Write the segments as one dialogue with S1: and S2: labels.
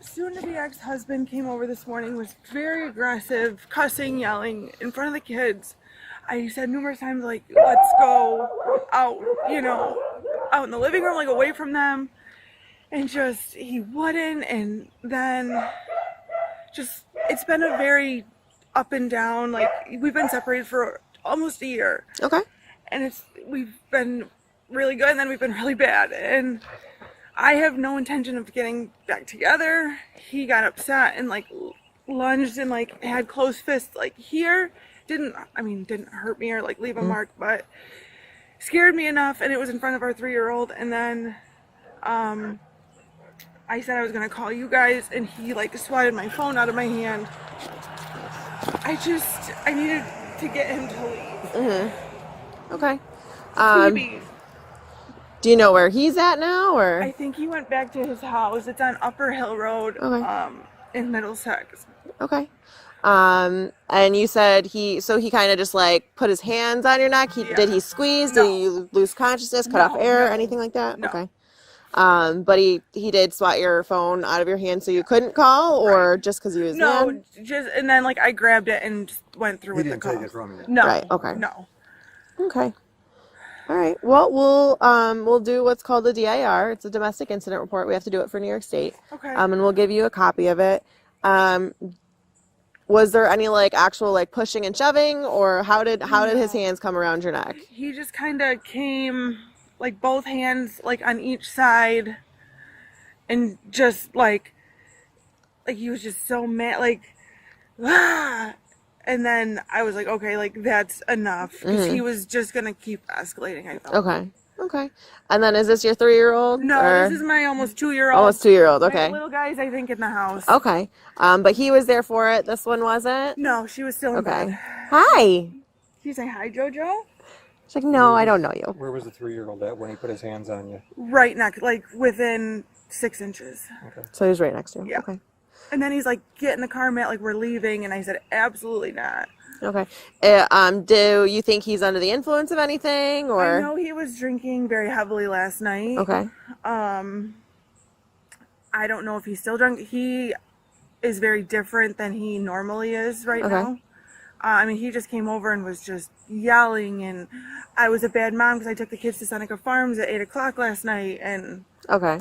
S1: soon-to-be ex-husband came over this morning, was very aggressive, cussing, yelling in front of the kids. I said numerous times, like, let's go out, out in the living room, like away from them. And just, he wouldn't. And then just, it's been a very up and down, like, we've been separated for almost a year.
S2: Okay.
S1: And we've been really good, and then we've been really bad. And I have no intention of getting back together. He got upset and like lunged and like had closed fists like here. Didn't hurt me or like leave a mark, but scared me enough, and it was in front of our 3-year-old. And then I said I was gonna call you guys, and he like swatted my phone out of my hand. I needed to get him to leave.
S2: Okay.
S1: Maybe.
S2: Do you know where he's at now, or?
S1: I think he went back to his house. It's on Upper Hill Road, in Middlesex.
S2: Okay. And you said he kind of just like put his hands on your neck. Did he squeeze?
S1: No.
S2: Did you lose consciousness? Cut off air? Anything like that?
S1: No.
S2: Okay. But he did swat your phone out of your hand, so you couldn't call, or just because he was mad?
S1: And then like I grabbed it and just went through with the call.
S3: He didn't take it from you.
S1: No.
S2: Right. Okay.
S1: No.
S2: Okay. All right. Well, we'll do what's called a DIR. It's a domestic incident report. We have to do it for New York State.
S1: Okay.
S2: And we'll give you a copy of it. Was there any like actual like pushing and shoving, or how did his hands come around your neck?
S1: He just kind of came like both hands like on each side, and just like he was just so mad, like ah! And then I was like, okay, like that's enough, because he was just gonna keep escalating. I felt.
S2: Okay. And then is this your 3-year-old?
S1: No,
S2: or?
S1: This is my almost 2-year-old.
S2: Almost 2-year-old. Okay.
S1: My little guy's, I think, in the house.
S2: Okay. But he was there for it. This one wasn't.
S1: No, she was still in bed.
S2: Hi.
S1: Did you say hi, JoJo?
S2: She's like, no, I don't know you.
S3: Where was the 3-year-old at when he put his hands on you?
S1: Right next, like within 6 inches.
S3: Okay.
S2: So he was right next to you.
S1: Yeah.
S2: Okay.
S1: And then he's like, get in the car, Matt, like we're leaving. And I said, absolutely not.
S2: Okay. Do you think he's under the influence of anything, or?
S1: I know he was drinking very heavily last night.
S2: Okay.
S1: I don't know if he's still drunk. He is very different than he normally is right now. He just came over and was just yelling, and I was a bad mom because I took the kids to Seneca Farms at 8:00 last night, and.
S2: Okay.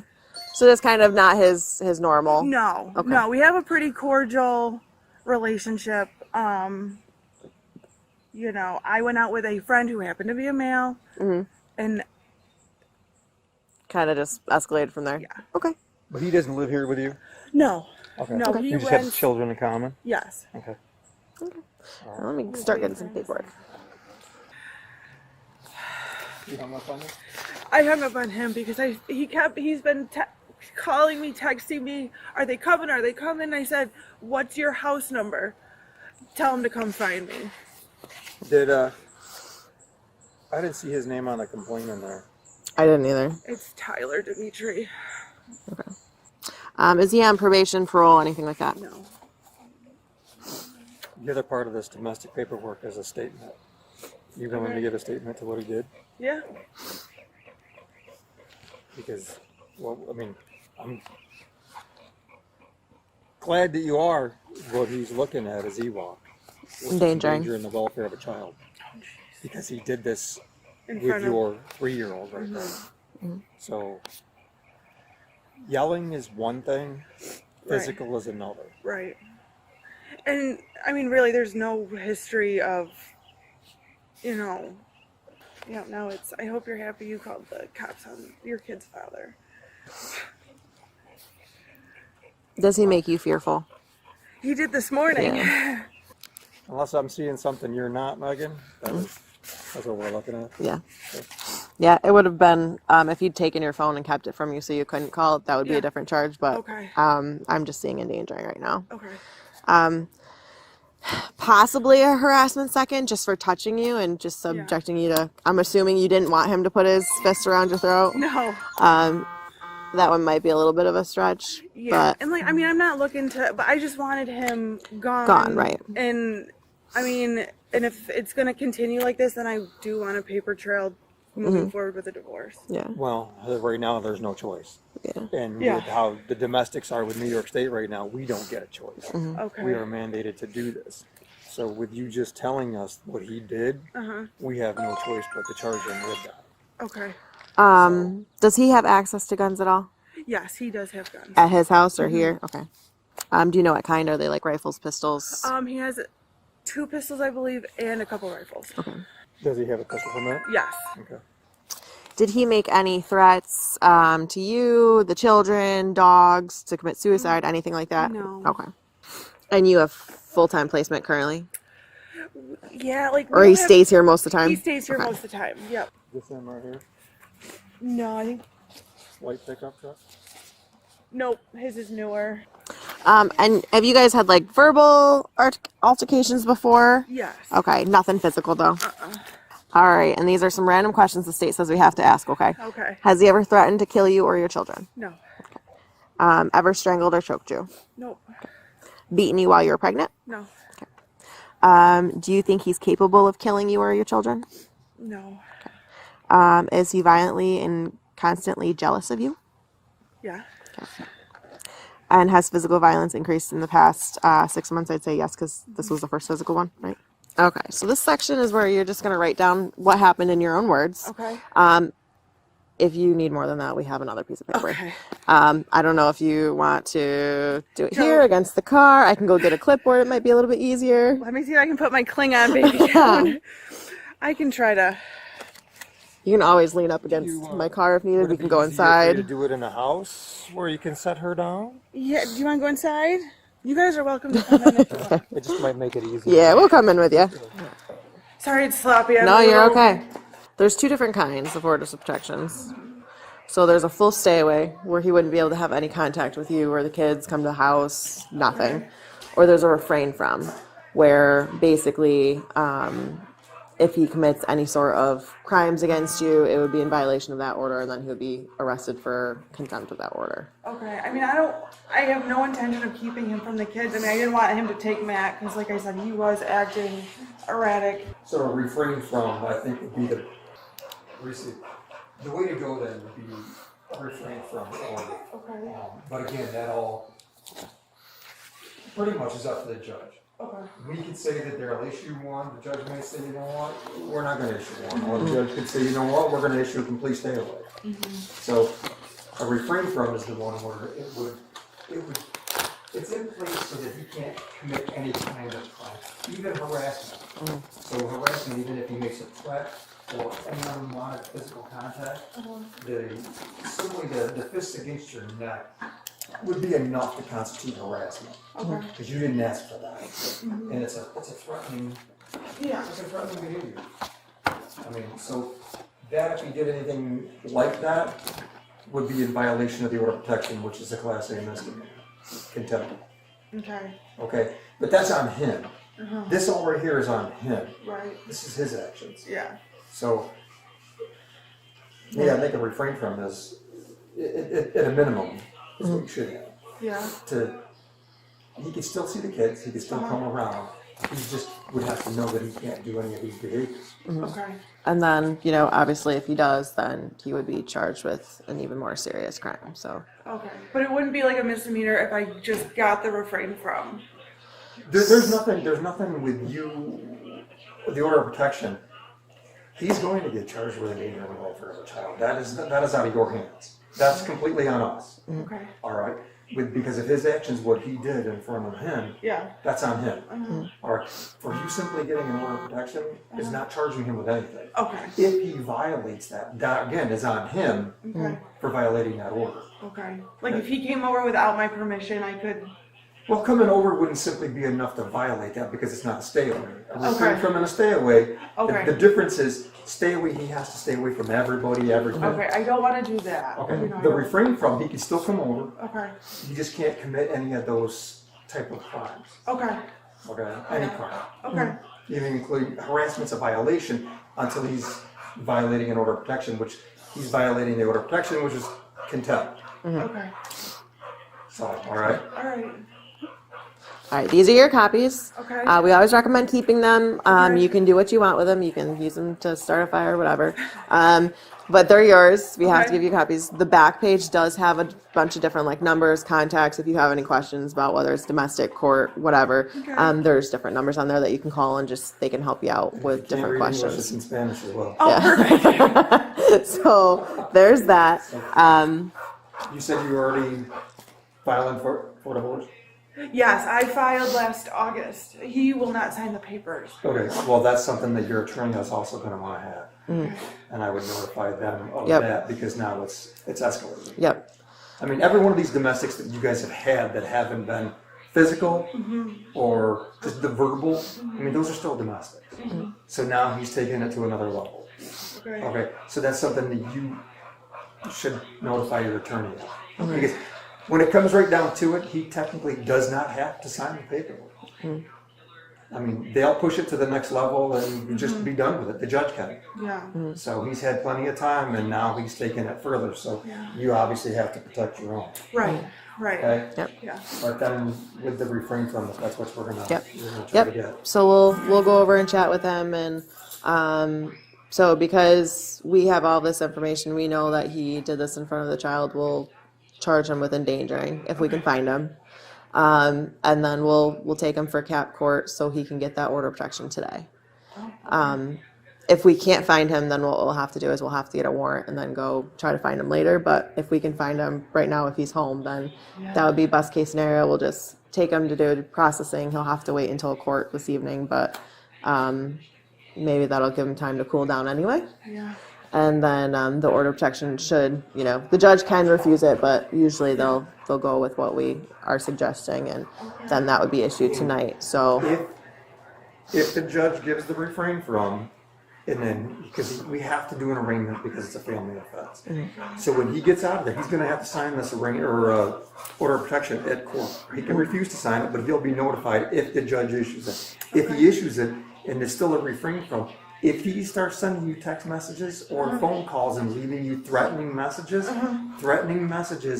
S2: So that's kind of not his normal.
S1: No.
S2: Okay.
S1: No, we have a pretty cordial relationship. I went out with a friend who happened to be a male, and
S2: kind of just escalated from there.
S1: Yeah.
S2: Okay.
S3: But he doesn't live here with you?
S1: no,
S3: Okay.
S1: no,
S3: Okay.
S1: he
S3: You just
S1: went.
S3: have children in common?
S1: Yes.
S3: Okay.
S2: Let me start getting some paperwork.
S3: You hung up on him?
S1: I hung up on him because he's been calling me, texting me. Are they coming? Are they coming? I said, what's your house number? Tell him to come find me.
S3: I didn't see his name on the complaint in there.
S2: I didn't either.
S1: It's Tyler Dimitri.
S2: Okay. Is he on probation, parole, anything like that?
S1: No.
S3: The other part of this domestic paperwork is a statement. You willing to give a statement to what he did?
S1: Yeah.
S3: Because, I'm glad that you are what he's looking at as Ewok. Endangering the welfare of a child. Because he did this with your 3-year-old right there. So, yelling is one thing, physical is another.
S1: Right. And, really, there's no history of, now it's, I hope you're happy you called the cops on your kid's father.
S2: Does he make you fearful?
S1: He did this morning.
S2: Yeah.
S3: Unless I'm seeing something you're not, Megan, that's what we're looking at.
S2: Yeah. Yeah, it would have been, if you'd taken your phone and kept it from you so you couldn't call it, that would be a different charge, but
S1: okay.
S2: I'm just seeing endangering right now.
S1: Okay.
S2: Possibly a harassment second just for touching you and just subjecting you to, I'm assuming you didn't want him to put his fist around your throat.
S1: No.
S2: That one might be a little bit of a stretch.
S1: Yeah.
S2: But,
S1: And I'm not looking to, but I just wanted him gone.
S2: Gone, right.
S1: And and if it's going to continue like this, then I do want a paper trail moving forward with a divorce.
S2: Yeah.
S3: Well, right now there's no choice.
S2: Yeah.
S3: And with how the domestics are with New York State right now, we don't get a choice.
S1: Okay.
S3: We are mandated to do this. So with you just telling us what he did, we have no choice but to charge him with that.
S1: Okay.
S2: Does he have access to guns at all?
S1: Yes, he does have guns.
S2: At his house or here? Okay. Do you know what kind? Are they like rifles, pistols?
S1: He has 2 pistols, I believe, and a couple rifles.
S2: Okay.
S3: Does he have a pistol permit?
S1: Yes.
S3: Okay.
S2: Did he make any threats to you, the children, dogs, to commit suicide, anything like that?
S1: No.
S2: Okay. And you have full-time placement currently?
S1: Yeah, like.
S2: Or he stays here most of the time?
S1: He stays here most of the time. Yep.
S3: This one right here?
S1: No, I think.
S3: White pickup truck?
S1: Nope, his is newer.
S2: And have you guys had like verbal altercations before?
S1: Yes.
S2: Okay, nothing physical though. All right, and these are some random questions the state says we have to ask, okay?
S1: Okay.
S2: Has he ever threatened to kill you or your children?
S1: No.
S2: Ever strangled or choked you?
S1: Nope.
S2: Beaten you while you were pregnant?
S1: No.
S2: Do you think he's capable of killing you or your children?
S1: No.
S2: Is he violently and constantly jealous of you?
S1: Yeah.
S2: And has physical violence increased in the past 6 months? I'd say yes, because this was the first physical one, right? Okay, so this section is where you're just going to write down what happened in your own words.
S1: Okay.
S2: If you need more than that, we have another piece of paper.
S1: Okay.
S2: I don't know if you want to do it here against the car. I can go get a clipboard. It might be a little bit easier.
S1: Let me see if I can put my Klingon baby down. I can try to.
S2: You can always lean up against my car if needed. We can go inside.
S3: To do it in a house where you can set her down?
S1: Yeah, do you want to go inside? You guys are welcome to come in if you want.
S3: It just might make it easier.
S2: Yeah, we'll come in with you.
S1: Sorry, it's sloppy.
S2: No, you're okay. There's 2 different kinds of orders of protections. So there's a full stay away where he wouldn't be able to have any contact with you or the kids, come to the house, nothing. Or there's a refrain from where basically if he commits any sort of crimes against you, it would be in violation of that order, and then he would be arrested for contempt of that order.
S1: Okay. I mean, I have no intention of keeping him from the kids. I mean, I didn't want him to take Matt because, like I said, he was acting erratic.
S3: So a refrain from, I think, would be the way to go then would be refrain from order.
S1: Okay.
S3: But again, that all pretty much is up to the judge.
S1: Okay.
S3: We could say that they'll issue one, the judge may say, you know what, we're not going to issue one. Or the judge could say, you know what, we're going to issue a complete stay away. So a refrain from is the one where it's in place so that he can't commit any kind of crime, even harassment. So harassment, even if he makes a threat or any unwanted physical contact, simply the fists against your neck would be enough to constitute harassment.
S1: Okay.
S3: Because you didn't ask for that. And it's a threatening,
S1: Yeah.
S3: it's a threatening behavior. I mean, so that if he did anything like that would be in violation of the order of protection, which is a Class A misdemeanor. Contempt.
S1: Okay.
S3: Okay? But that's on him. This all right here is on him.
S1: Right.
S3: This is his actions.
S1: Yeah.
S3: So, yeah, I think a refrain from is, at a minimum, is what you should have.
S1: Yeah.
S3: He can still see the kids, he can still come around. He just would have to know that he can't do any of these behaviors.
S1: Okay.
S2: And then, obviously if he does, then he would be charged with an even more serious crime, so.
S1: Okay. But it wouldn't be like a misdemeanor if I just got the refrain from.
S3: There's nothing with you, with the order of protection. He's going to get charged with endangering the welfare of a child. That is out of your hands. That's completely on us.
S1: Okay.
S3: All right? Because of his actions, what he did in front of him,
S1: Yeah.
S3: that's on him. All right? For you simply getting an order of protection is not charging him with anything.
S1: Okay.
S3: If he violates that again is on him for violating that order.
S1: Okay. Like if he came over without my permission, I could.
S3: Well, coming over wouldn't simply be enough to violate that because it's not a stay away. A refrain
S1: Okay.
S3: from and a stay away.
S1: Okay.
S3: The difference is stay away. He has to stay away from everybody, everything.
S1: Okay. I don't want to do that.
S3: Okay.
S1: You know,
S3: The refrain from, he can still come over.
S1: Okay.
S3: You just can't commit any of those type of crimes.
S1: Okay.
S3: Okay. Any crime.
S1: Okay.
S3: Even including harassment's a violation until he's violating an order of protection, which he's violating the order of protection, which is contempt.
S1: Okay.
S3: So, all right.
S1: All right.
S2: All right, these are your copies.
S1: Okay.
S2: We always recommend keeping them.
S1: Okay.
S2: You can do what you want with them. You can use them to start a fire or whatever. But they're yours. We have to
S1: Okay.
S2: give you copies. The back page does have a bunch of different like numbers, contacts. If you have any questions about whether it's domestic, court, whatever,
S1: Okay.
S2: there's different numbers on there that you can call and just they can help you out with
S3: Can't
S2: different
S3: read English,
S2: questions.
S3: it's in Spanish as well.
S1: Oh, perfect.
S2: So there's that.
S3: You said you were already filing for divorce?
S1: Yes, I filed last August. He will not sign the papers.
S3: Okay, well, that's something that your attorney is also going to want to have. And I would notify them of
S2: Yep.
S3: that because now it's escalating.
S2: Yep.
S3: I mean, every one of these domestics that you guys have had that haven't been physical or just the verbal, I mean, those are still domestics. So now he's taking it to another level.
S1: Okay.
S3: Okay, so that's something that you should notify your attorney of. Because when it comes right down to it, he technically does not have to sign the paperwork. I mean, they'll push it to the next level and just be done with it. The judge can.
S1: Yeah.
S3: So he's had plenty of time and now he's taking it further. So you obviously have to protect your own.
S1: Right. Right.
S3: Okay?
S2: Yep.
S1: Yeah.
S3: But then with the refrain from it, that's what we're gonna
S2: Yep.
S3: try to get.
S2: Yep. So we'll go over and chat with him and so because we have all this information, we know that he did this in front of the child. We'll charge him with endangering if we can find him. And then we'll take him for cap court so he can get that order of protection today. If we can't find him, then what we'll have to do is we'll have to get a warrant and then go try to find him later. But if we can find him right now, if he's home, then that would be best case scenario. We'll just take him to do processing. He'll have to wait until court this evening, but maybe that'll give him time to cool down anyway.
S1: Yeah.
S2: And then the order of protection should, the judge can refuse it, but usually they'll go with what we are suggesting, and then that would be issued tonight. So
S3: If the judge gives the refrain from, and then, because we have to do an arraignment because it's a family offense. So when he gets out of there, he's gonna have to sign this order of protection at court. He can refuse to sign it, but he'll be notified if the judge issues it. If he issues it, and there's still a refrain from, if he starts sending you text messages or phone calls and leaving you threatening messages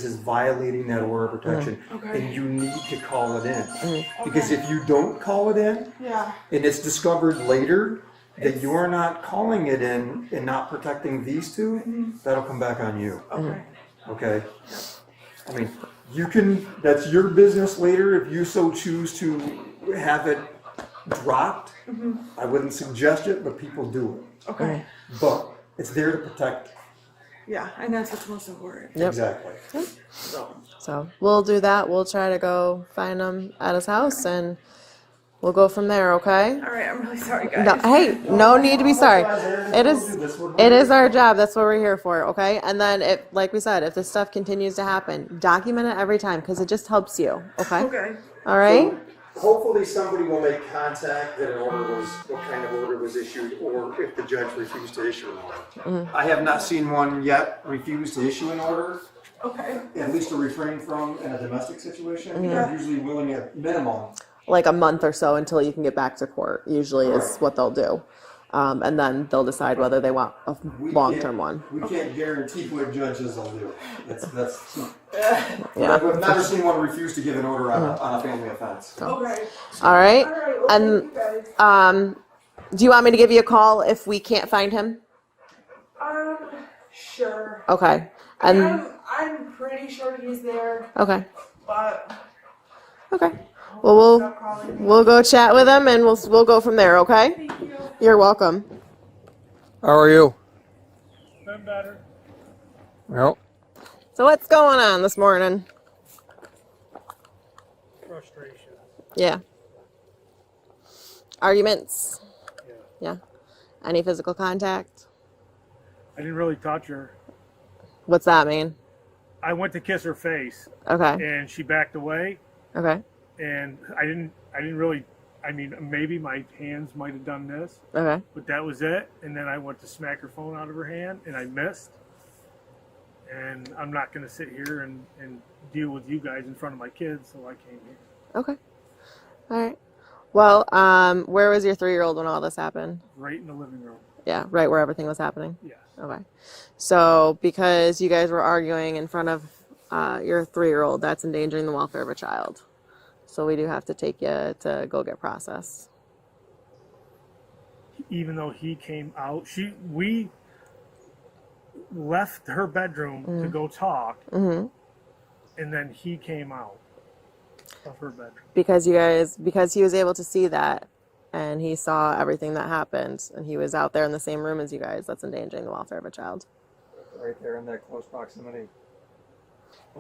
S3: is violating that order of protection.
S1: Okay.
S3: And you need to call it in. Because if you don't call it in,
S1: Yeah.
S3: and it's discovered later that you are not calling it in and not protecting these two, that'll come back on you.
S1: Okay.
S3: Okay? I mean, that's your business later if you so choose to have it dropped. I wouldn't suggest it, but people do it.
S1: Okay.
S3: But it's there to protect.
S1: Yeah, and that's what's most important.
S2: Yep.
S3: Exactly.
S2: So we'll do that. We'll try to go find him at his house, and we'll go from there. Okay?
S1: All right, I'm really sorry, guys.
S2: No, hey, no need to be sorry. It is our job. That's what we're here for. Okay? And then, like we said, if this stuff continues to happen, document it every time because it just helps you. Okay?
S1: Okay.
S2: All right.
S3: Hopefully somebody will make contact that what kind of order was issued, or if the judge refused to issue an order. I have not seen one yet refuse to issue an order,
S1: Okay.
S3: at least to refrain from in a domestic situation. They're usually willing at minimum.
S2: Like a month or so until you can get back to court. Usually is what they'll do, and then they'll decide whether they want a long-term one.
S3: We can't guarantee what judges will do. That's
S2: Yeah.
S3: I've never seen one refuse to give an order on a family offense.
S1: Okay.
S2: All right.
S1: All right. Well,
S2: And
S1: thank you guys.
S2: do you want me to give you a call if we can't find him?
S1: Sure.
S2: Okay. And
S1: I'm pretty sure he's there,
S2: okay.
S1: but
S2: Okay. Well,
S1: stop calling me.
S2: we'll go chat with him and we'll go from there. Okay.
S1: Thank you.
S2: You're welcome.
S3: How are you?
S4: Been better.
S3: Well,
S2: So what's going on this morning?
S4: Frustration.
S2: Yeah. Arguments.
S4: Yeah.
S2: Yeah. Any physical contact?
S4: I didn't really touch her.
S2: What's that mean?
S4: I went to kiss her face
S2: Okay.
S4: and she backed away,
S2: Okay.
S4: and I didn't really, I mean, maybe my hands might have done this,
S2: Okay.
S4: but that was it. And then I went to smack her phone out of her hand and I missed. And I'm not going to sit here and deal with you guys in front of my kids, so I came here.
S2: Okay. All right. Well, where was your 3-year-old when all this happened?
S4: Right in the living room.
S2: Yeah, right where everything was happening.
S4: Yes.
S2: Okay. So because you guys were arguing in front of your 3-year-old, that's endangering the welfare of a child. So we do have to take you to go get processed.
S4: Even though he came out, we left her bedroom to go talk, and then he came out of her bedroom.
S2: Because he was able to see that, and he saw everything that happened, and he was out there in the same room as you guys. That's endangering the welfare of a child.
S3: Right there in that close proximity.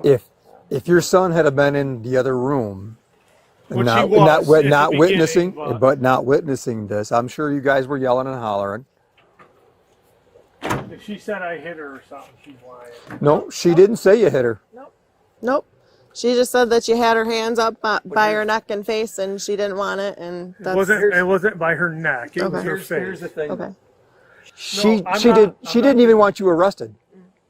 S5: If your son had been in the other room, and
S4: Which he
S5: not
S4: was
S5: not,
S4: at the
S5: not
S4: beginning,
S5: witnessing,
S4: but-
S5: not witnessing this, I'm sure you guys were yelling and hollering.
S4: If she said I hit her or something, she's lying.
S5: No, she didn't say you hit her.
S2: Nope. She just said that she had her hands up by her neck and face, and she didn't want it, and that's...
S4: It wasn't by her neck. It was her face.
S3: Here's the thing.
S2: Okay.
S5: She
S4: I'm
S5: didn't even want you arrested.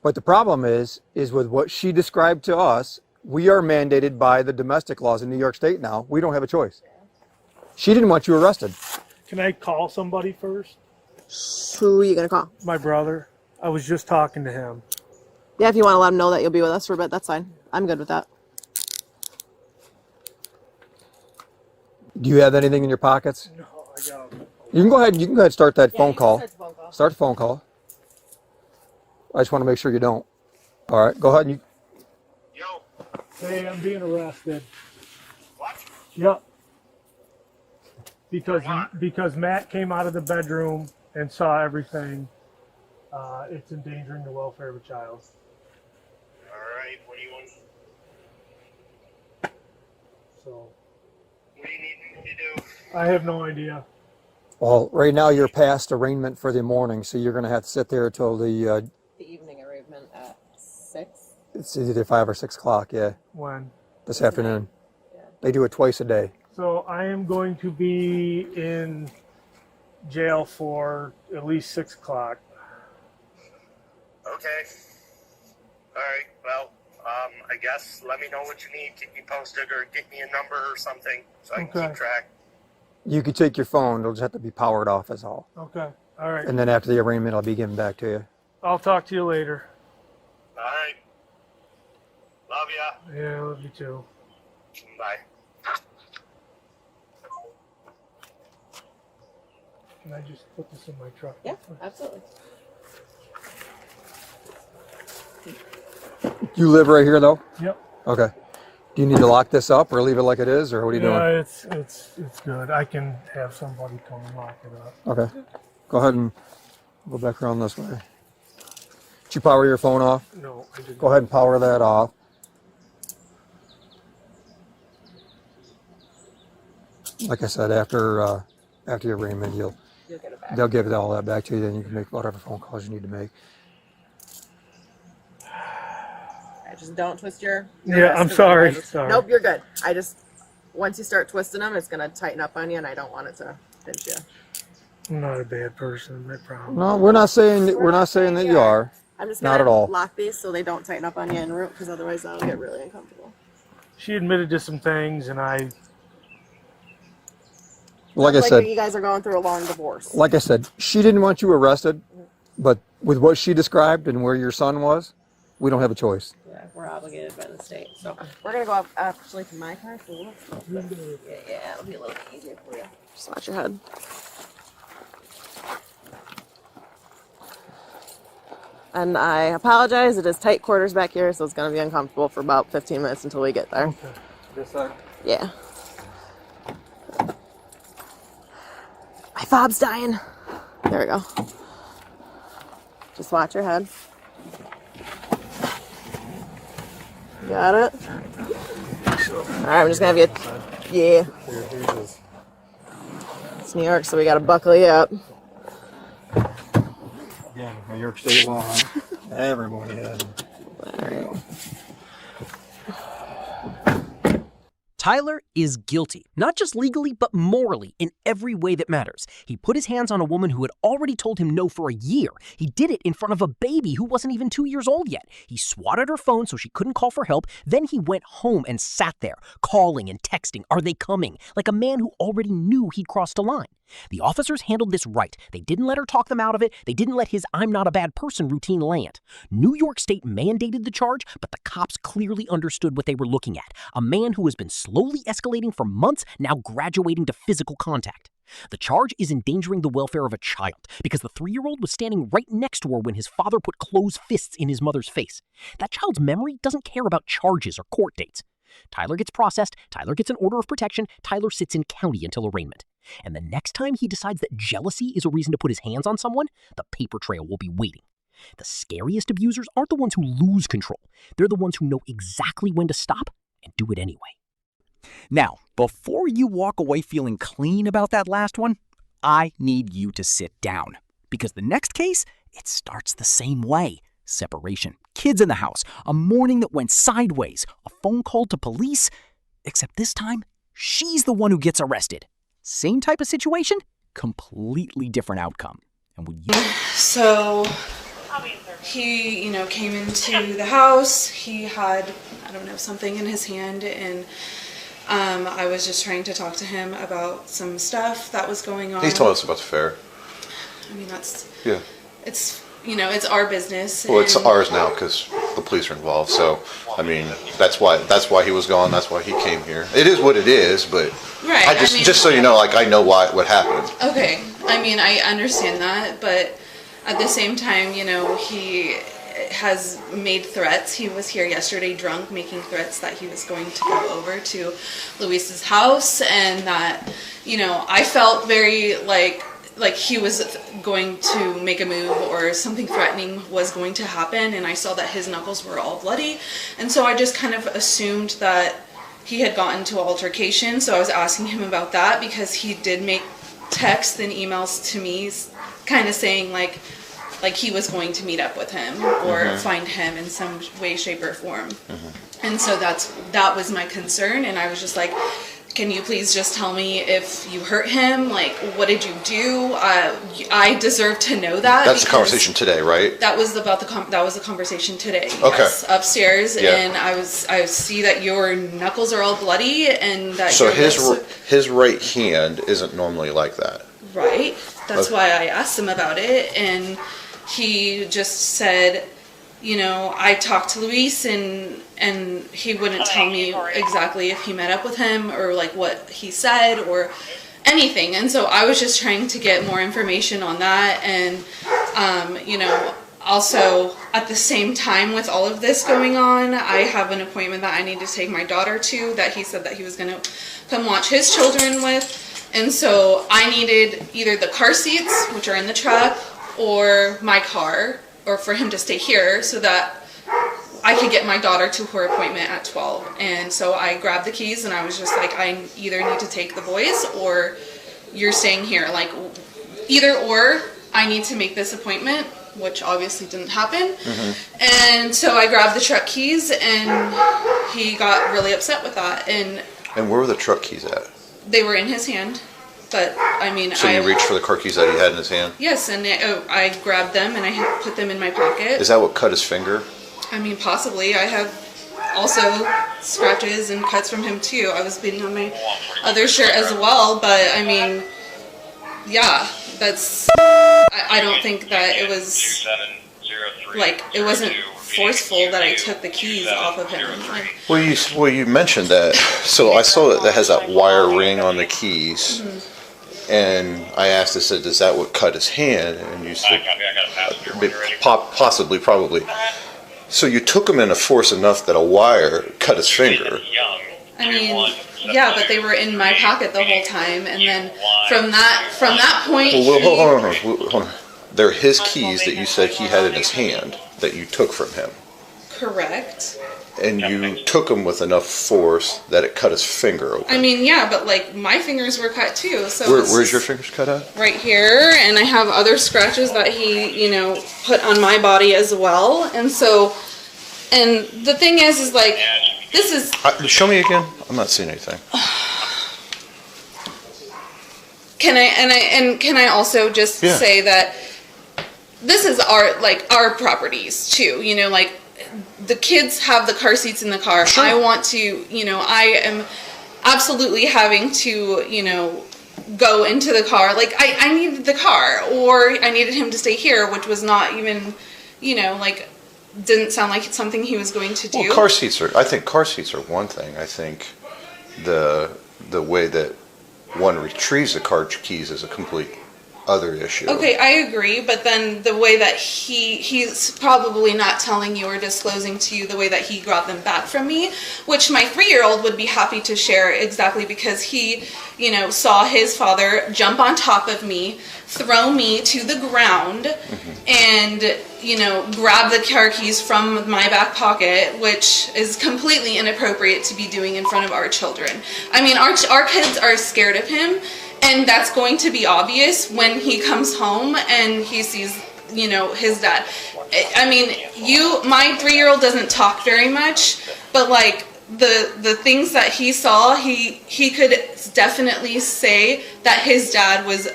S5: But the problem is with what she described to us, we are mandated by the domestic laws in New York State now. We don't have a choice. She didn't want you arrested.
S4: Can I call somebody first?
S2: Who are you going to call?
S4: My brother. I was just talking to him.
S2: Yeah, if you want to let him know that you'll be with us for a bit, that's fine. I'm good with that.
S5: Do you have anything in your pockets?
S4: No, I got him.
S5: You can go ahead and start that phone call. Start the phone call. I just want to make sure you don't. All right, go ahead and you.
S6: Yo,
S4: Hey, I'm being arrested.
S6: what?
S4: Yep. Because
S6: For what?
S4: because Matt came out of the bedroom and saw everything. It's endangering the welfare of a child.
S6: Alright, what do you want?
S4: So
S6: What do you need me to do?
S4: I have no idea.
S5: Well, right now you're past arraignment for the morning, so you're going to have to sit there till the
S2: evening arraignment at 6.
S5: it's either 5 or 6 o'clock. Yeah,
S4: When?
S5: this afternoon. They do it twice a day.
S4: So I am going to be in jail for at least 6 o'clock.
S6: Okay. Alright, well, I guess let me know what you need. Keep me posted or get me a number or something so I can
S4: Okay.
S6: keep track.
S5: You could take your phone. It'll just have to be powered off, is all.
S4: Okay. All right.
S5: And then after the arraignment, I'll be given back to you.
S4: I'll talk to you later.
S6: Alright. Love ya.
S4: Yeah, I love you too.
S6: Bye.
S4: Can I just put this in my truck?
S2: Yeah, absolutely.
S5: You live right here, though?
S4: Yep.
S5: Okay. Do you need to lock this up or leave it like it is, or what are you
S4: Yeah,
S5: doing?
S4: it's good. I can have somebody come and lock it up.
S5: Okay. Go ahead and go back around this way. Did you power your phone off?
S4: No, I didn't.
S5: Go ahead and power that off. Like I said, after your arraignment,
S2: You'll get it back.
S5: they'll give all that back to you. Then you can make whatever phone calls you need to make.
S2: Just don't twist your
S4: Yeah, I'm
S2: wrist, 'cause
S4: sorry.
S2: otherwise-
S4: Sorry.
S2: Nope, you're good. Once you start twisting them, it's going to tighten up on you, and I don't want it to pinch you.
S4: I'm not a bad person. I promise.
S5: No, we're not saying that you are.
S2: I'm just
S5: Not
S2: going
S5: at all.
S2: to lock these so they don't tighten up on you en route, because otherwise that'll get really uncomfortable.
S4: She admitted to some things, and I.
S5: Like I
S2: Like
S5: said,
S2: you guys are going through a long divorce.
S5: like I said, she didn't want you arrested, but with what she described and where your son was, we don't have a choice.
S2: Yeah, we're obligated by the state. So we're going to go up actually to my car. So yeah, it'll be a little easier for you. Just watch your head. And I apologize. It is tight quarters back here, so it's going to be uncomfortable for about 15 minutes until we get there.
S4: Okay.
S3: This side.
S2: Yeah. My fob's dying. There we go. Just watch your head. Got it? Alright, I'm just gonna have you. Yeah. It's New York, so we gotta buckle you up.
S3: Again, New York State law. Everybody has them.
S2: Alright.
S7: Tyler is guilty, not just legally, but morally, in every way that matters. He put his hands on a woman who had already told him no for a year. He did it in front of a baby who wasn't even 2 years old yet. He swatted her phone so she couldn't call for help. Then he went home and sat there, calling and texting, "Are they coming?" like a man who already knew he'd crossed a line. The officers handled this right. They didn't let her talk them out of it. They didn't let his "I'm not a bad person" routine land. New York State mandated the charge, but the cops clearly understood what they were looking at. A man who has been slowly escalating for months, now graduating to physical contact. The charge is endangering the welfare of a child, because the 3-year-old was standing right next to her when his father put closed fists in his mother's face. That child's memory doesn't care about charges or court dates. Tyler gets processed, Tyler gets an order of protection, Tyler sits in county until arraignment. And the next time he decides that jealousy is a reason to put his hands on someone, the paper trail will be waiting. The scariest abusers aren't the ones who lose control. They're the ones who know exactly when to stop and do it anyway.
S8: Now, before you walk away feeling clean about that last one, I need you to sit down. Because the next case, it starts the same way. Separation, kids in the house, a morning that went sideways, a phone call to police. Except this time, she's the one who gets arrested. Same type of situation, completely different outcome. And would you...
S1: So he, came into the house. He had, something in his hand, and I was just trying to talk to him about some stuff that was going on.
S9: He told us about the fair.
S1: Yeah. It's our business.
S9: Well, it's ours now because the police are involved. So, that's why he was gone. That's why he came here. It is what it is, but
S1: right.
S9: Just so you know, I know what happened.
S1: Okay. I understand that, but at the same time, he has made threats. He was here yesterday drunk, making threats that he was going to go over to Luis's house, and that, I felt very like he was going to make a move or something threatening was going to happen, and I saw that his knuckles were all bloody, and so I just kind of assumed that he had gotten into an altercation. So I was asking him about that, because he did make texts and emails to me kind of saying like he was going to meet up with him or find him in some way, shape, or form. And so that was my concern, and I was just like, can you please just tell me if you hurt him? Like, what did you do? I deserve to know that.
S9: That's the conversation today, right?
S1: That was about that was the conversation today.
S9: Okay.
S1: Yes, upstairs,
S9: yeah.
S1: And I see that your knuckles are all bloody, and that
S9: so
S1: your
S9: his right hand isn't normally like that.
S1: Right. That's why I asked him about it, and he just said, I talked to Luis, and he wouldn't tell me exactly if he met up with him or like what he said or anything. And so I was just trying to get more information on that. And, also at the same time with all of this going on, I have an appointment that I need to take my daughter to, that he said that he was going to come watch his children with. And so I needed either the car seats, which are in the truck, or my car, or for him to stay here so that I could get my daughter to her appointment at 12. And so I grabbed the keys, and I was just like, I either need to take the boys or you're staying here. Like, either or, I need to make this appointment, which obviously didn't happen. And so I grabbed the truck keys, and he got really upset with that. And
S9: where were the truck keys at?
S1: They were in his hand. But
S9: so you reached for the car keys that he had in his hand?
S1: Yes, and I grabbed them and I put them in my pocket.
S9: Is that what cut his finger?
S1: Possibly. I have also scratches and cuts from him too. I was bleeding on my other shirt as well, but yeah, that's. I don't think that it was it wasn't forceful that I took the keys off of him.
S9: Well, you mentioned that. So I saw that has that wire ring on the keys. And I asked, I said, is that what cut his hand? And you said, possibly, probably. So you took him in a force enough that a wire cut his finger.
S1: Yeah, but they were in my pocket the whole time. And then from that point...
S9: Well, hold on. They're his keys that you said he had in his hand that you took from him.
S1: Correct.
S9: And you took him with enough force that it cut his finger open.
S1: Yeah, but my fingers were cut too. So
S9: where's your fingers cut at?
S1: Right here, and I have other scratches that he, put on my body as well. And so, and the thing is this is.
S9: Show me again. I'm not seeing anything.
S1: Can I also just say that this is our properties too. The kids have the car seats in the car. Sure. I want to, I am absolutely having to,
S10: go into the car. Like, I needed the car, or I needed him to stay here, which was not even, you know, like, didn't sound like it's something he was going to do.
S9: Well, I think car seats are one thing. I think the way that one retrieves the car keys is a complete other issue.
S10: Okay, I agree, but then the way that he's probably not telling you or disclosing to you the way that he got them back from me, which my 3-year-old would be happy to share exactly, because he, you know, saw his father jump on top of me, throw me to the ground, and, you know, grab the car keys from my back pocket, which is completely inappropriate to be doing in front of our children. I mean, our kids are scared of him, and that's going to be obvious when he comes home and he sees, you know, his dad. I mean, my 3-year-old doesn't talk very much, but like the things that he saw, he could definitely say that his dad was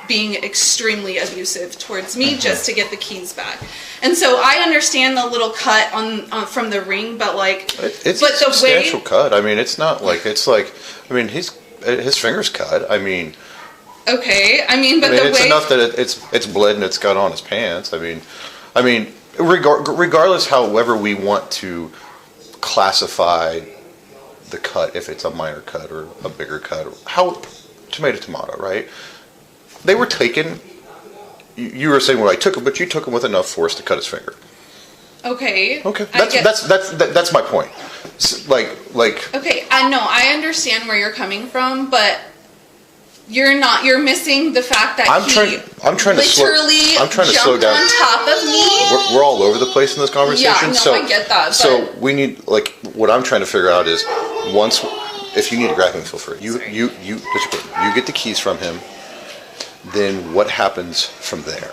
S10: being extremely abusive towards me just to get the keys back. And so I understand the little cut on from the ring, but like,
S9: it's a substantial cut. I mean, it's not like, it's like, I mean, his finger's cut. I mean,
S10: okay. I mean, but
S9: it's enough that it's bled and it's got on his pants. I mean, regardless, however we want to classify the cut, if it's a minor cut or a bigger cut, how tomato, right? They were taken. You were saying, well, I took them, but you took them with enough force to cut his finger.
S10: Okay.
S9: That's my point. Like. Okay,
S10: I know, I understand where you're coming from, but you're missing the fact that
S9: I'm trying to slow down.
S10: On top of me.
S9: We're all over the place in this conversation.
S10: Yeah, no,
S9: so,
S10: I get that.
S9: So we need, like, what I'm trying to figure out is, if you need to grab him, feel free. You get the keys from him. Then what happens from there?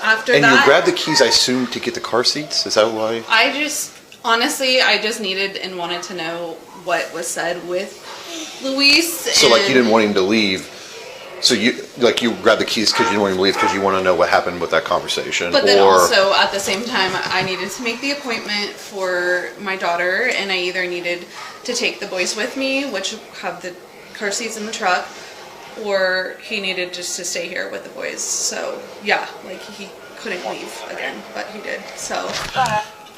S10: After
S9: and
S10: that,
S9: you grab the keys, I assume, to get the car seats. Is that why?
S10: I just needed and wanted to know what was said with Luis.
S9: So, like, you didn't want him to leave. So you grabbed the keys because you didn't want him to leave because you want to know what happened with that conversation.
S10: But then also at the same time, I needed to make the appointment for my daughter, and I either needed to take the boys with me, which have the car seats in the truck, or he needed just to stay here with the boys. So yeah, like, he couldn't leave again, but he did. So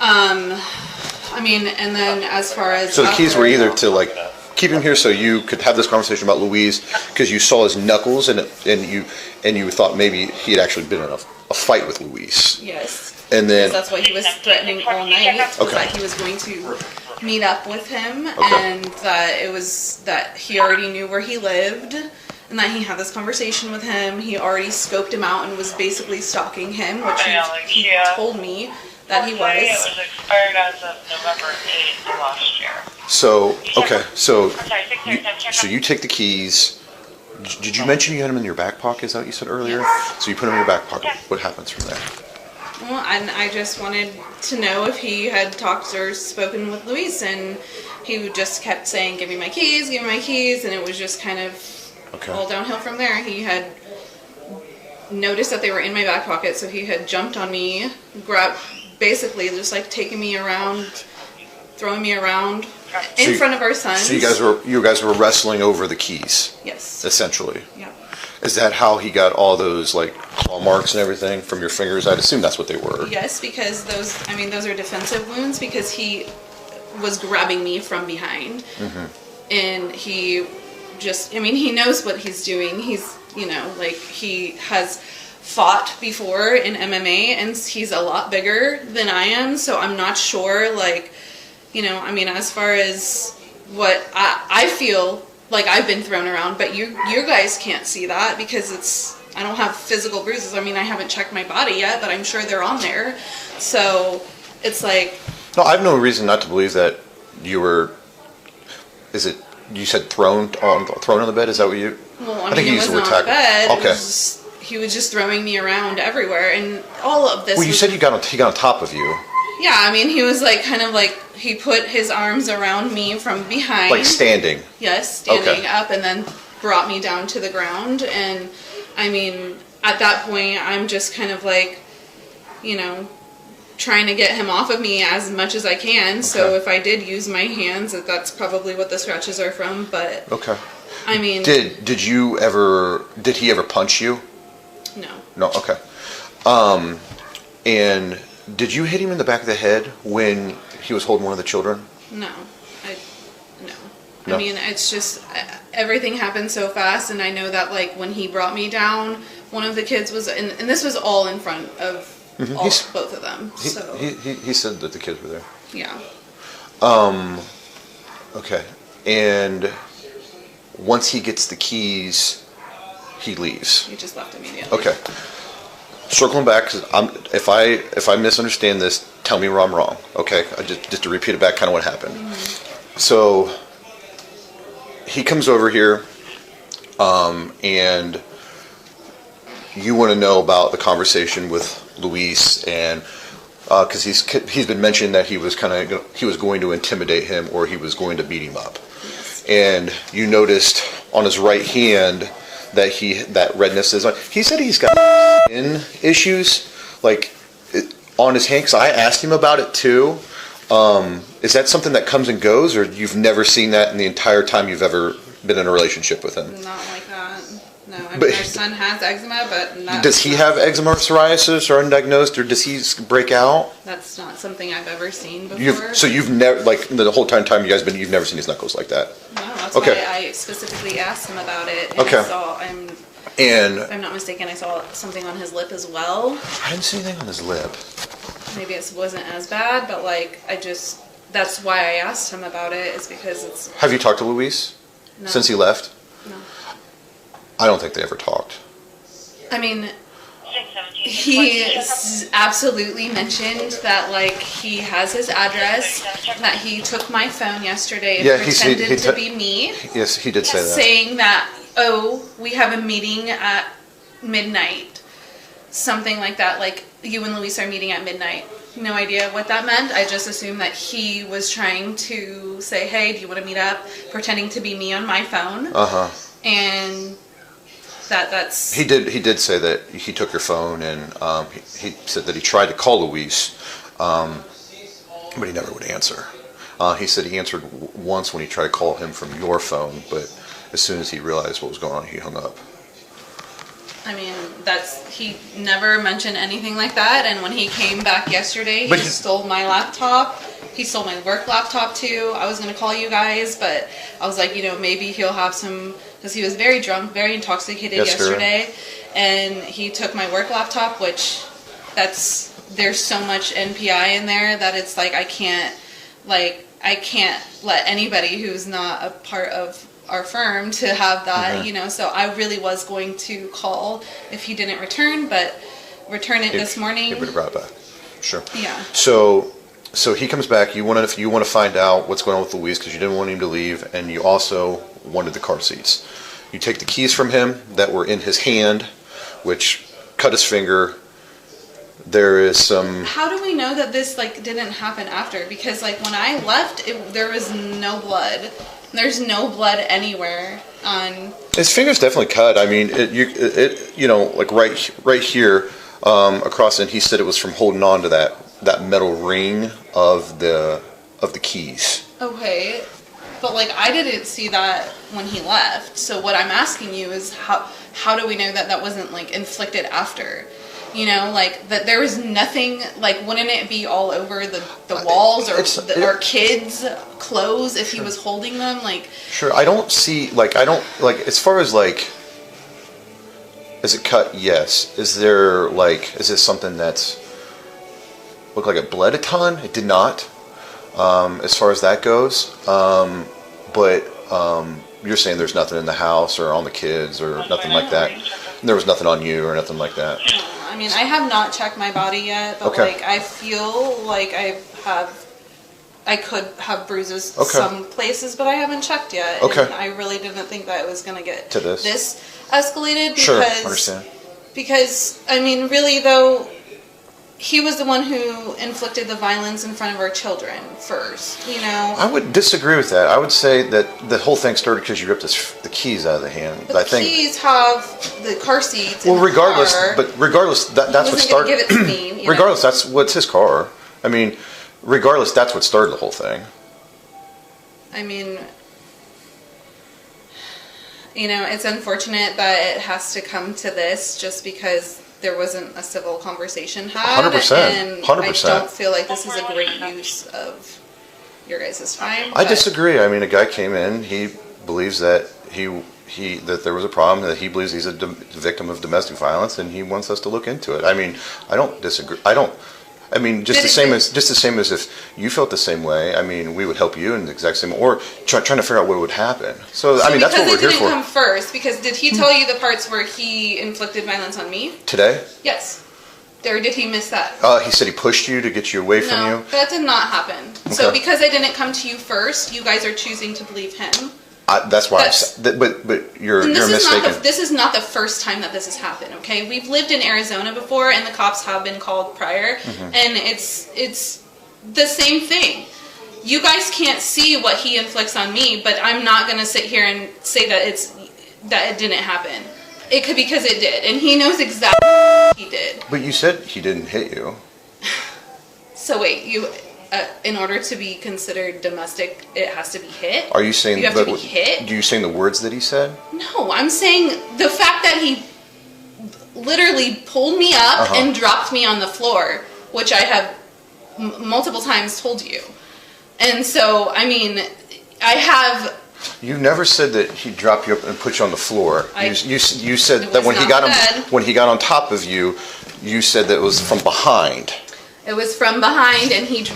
S10: I mean, and then as far as
S9: the keys were either to, like, keep him here so you could have this conversation about Louise because you saw his knuckles and you thought maybe he had actually been in a fight with Louise.
S10: Yes.
S9: And then
S10: that's why he was threatening all night. Was that he was going to meet up with him, and that he already knew where he lived, and that he had this conversation with him. He already scoped him out and was basically stalking him, which he told me that he was.
S11: It was expired as of November 8th last year.
S9: So, okay, so you take the keys. Did you mention you had them in your back pocket? Is that what you said earlier?
S10: Yes.
S9: So you put them in your back pocket. What happens from there?
S10: Well, and I just wanted to know if he had talked or spoken with Luis, and he just kept saying, give me my keys, and it was just kind of all downhill from there. He had noticed that they were in my back pocket, so he had jumped on me, basically just like taking me around, throwing me around in front of our sons.
S9: So you guys were wrestling over the keys.
S10: Yes.
S9: Essentially.
S10: Yeah.
S9: Is that how he got all those, like, claw marks and everything from your fingers? I'd assume that's what they were.
S10: Yes, because those are defensive wounds, because he was grabbing me from behind. And he just, he knows what he's doing. He's, like, he has fought before in MMA, and he's a lot bigger than I am, so I'm not sure, like, as far as what I feel like I've been thrown around, but you guys can't see that because I don't have physical bruises. I haven't checked my body yet, but I'm sure they're on there. So it's like,
S9: no, I have no reason not to believe that you were. You said thrown on the bed? Is that what you?
S10: Well, I think he used the word tackle. Bed. Okay. He was just throwing me around everywhere, and all of this.
S9: Well, you said he got on top of you.
S10: Yeah, he was like kind of like he put his arms around me from behind.
S9: Like standing.
S10: Yes, standing up, and then brought me down to the ground. And at that point, I'm just kind of like, trying to get him off of me as much as I can. So if I did use my hands, that's probably what the scratches are from. But I mean,
S9: did he ever punch you?
S10: No.
S9: No. Okay. And did you hit him in the back of the head when he was holding one of the children?
S10: No. I mean, it's just everything happened so fast, and I know that like when he brought me down, one of the kids was, and this was all in front of both of them. So
S9: he said that the kids were there.
S10: Yeah.
S9: Okay. And once he gets the keys, he leaves.
S10: He just left immediately.
S9: Okay. Circling back, because if I misunderstand this, tell me where I'm wrong. Okay. Just to repeat it back, kind of what happened. Mm-hmm. So he comes over here, and you want to know about the conversation with Luis, and because he's been mentioning that he was going to intimidate him or he was going to beat him up, and you noticed on his right hand that redness is on. He said he's got skin issues, like on his hand. Because I asked him about it too. Is that something that comes and goes, or you've never seen that in the entire time you've ever been in a relationship with him?
S10: Not like that. No, I mean, our son has eczema, but not.
S9: Does he have eczema or psoriasis or undiagnosed, or does he break out?
S10: That's not something I've ever seen before.
S9: You've never, like the whole time you guys been, you've never seen his knuckles like that?
S10: No, that's why I specifically asked him about it. And if I'm not mistaken, I saw something on his lip as well.
S9: I didn't see anything on his lip.
S10: Maybe it wasn't as bad, but like that's why I asked him about it, is because it's.
S9: Have you talked to Luis since he left?
S10: No.
S9: I don't think they ever talked.
S10: I mean, he absolutely mentioned that like he has his address, that he took my phone yesterday and pretended to be me.
S9: Yes, he did say that.
S10: Saying that, we have a meeting at midnight. Something like that, like you and Luis are meeting at midnight. No idea what that meant. I just assumed that he was trying to say, hey, do you want to meet up? Pretending to be me on my phone. And that's...
S9: He did say that he took your phone, and he said that he tried to call Luis, but he never would answer. He said he answered once when he tried to call him from your phone, but as soon as he realized what was going on, he hung up.
S10: I mean, he never mentioned anything like that, and when he came back yesterday, he stole my laptop. He stole my work laptop too. I was going to call you guys, but I was like, maybe he'll have some, because he was very drunk, very intoxicated yesterday, and he took my work laptop, which there's so much NPI in there that it's like I can't let anybody who's not a part of our firm to have that, so I really was going to call if he didn't return, but return it this morning.
S9: He would have brought it back. Sure.
S10: Yeah.
S9: So he comes back. You want to find out what's going on with Luis because you didn't want him to leave, and you also wanted the car seats. You take the keys from him that were in his hand, which cut his finger. There is some.
S10: How do we know that this didn't happen after? Because when I left, there was no blood. There's no blood anywhere on. His
S9: finger's definitely cut. I mean, right here across, and he said it was from holding on to that metal ring of the keys.
S10: Okay, but I didn't see that when he left. So what I'm asking you is how do we know that wasn't inflicted after? That there was nothing, wouldn't it be all over the walls or our kids' clothes if he was holding them?
S9: Sure, I don't see, as far as, is it cut? Yes. Is there, is this something that's, looked like it bled a ton? It did not, as far as that goes. But you're saying there's nothing in the house or on the kids or nothing like that? And there was nothing on you or nothing like that?
S10: I mean, I have not checked my body yet, but I feel like I could have bruises some places, but I haven't checked yet.
S9: Okay.
S10: And I really didn't think that it was going to get
S9: to this
S10: escalated because,
S9: sure, understand.
S10: Because, I mean, really though, he was the one who inflicted the violence in front of our children first,
S9: I would disagree with that. I would say that the whole thing started because you ripped the keys out of the hand.
S10: But the keys have the car seats.
S9: Well, regardless, that's what started.
S10: Give it to me.
S9: Regardless, that's what's his car. I mean, regardless, that's what started the whole thing.
S10: I mean, it's unfortunate that it has to come to this just because there wasn't a civil conversation had.
S9: 100%.
S10: And
S9: 100%.
S10: I don't feel like this is a great use of your guys' time.
S9: I disagree. I mean, a guy came in, he believes that that there was a problem, that he believes he's a victim of domestic violence, and he wants us to look into it. I mean, I don't disagree. I mean, just the same as if you felt the same way. I mean, we would help you in the exact same, or trying to figure out what would happen. So I mean, that's what we're here for.
S10: Because it didn't come first, because did he tell you the parts where he inflicted violence on me?
S9: Today?
S10: Yes. Or did he miss that?
S9: He said he pushed you to get you away from you.
S10: No, that did not happen.
S9: Okay.
S10: So because I didn't come to you first, you guys are choosing to believe him.
S9: That's why. But you're mistaken.
S10: This is not the first time that this has happened. Okay, we've lived in Arizona before, and the cops have been called prior, and it's the same thing. You guys can't see what he inflicts on me, but I'm not going to sit here and say that it didn't happen. It could, because it did, and he knows exactly what he did.
S9: But you said he didn't hit you.
S10: So wait, in order to be considered domestic, it has to be hit?
S9: Are you saying
S10: you have to be hit?
S9: Do you saying the words that he said?
S10: No, I'm saying the fact that he literally pulled me up and dropped me on the floor, which I have multiple times told you. And so, I mean, I have...
S9: You never said that he dropped you up and put you on the floor. You said that when he got on top of you, you said that it was from behind.
S10: It was from behind, and he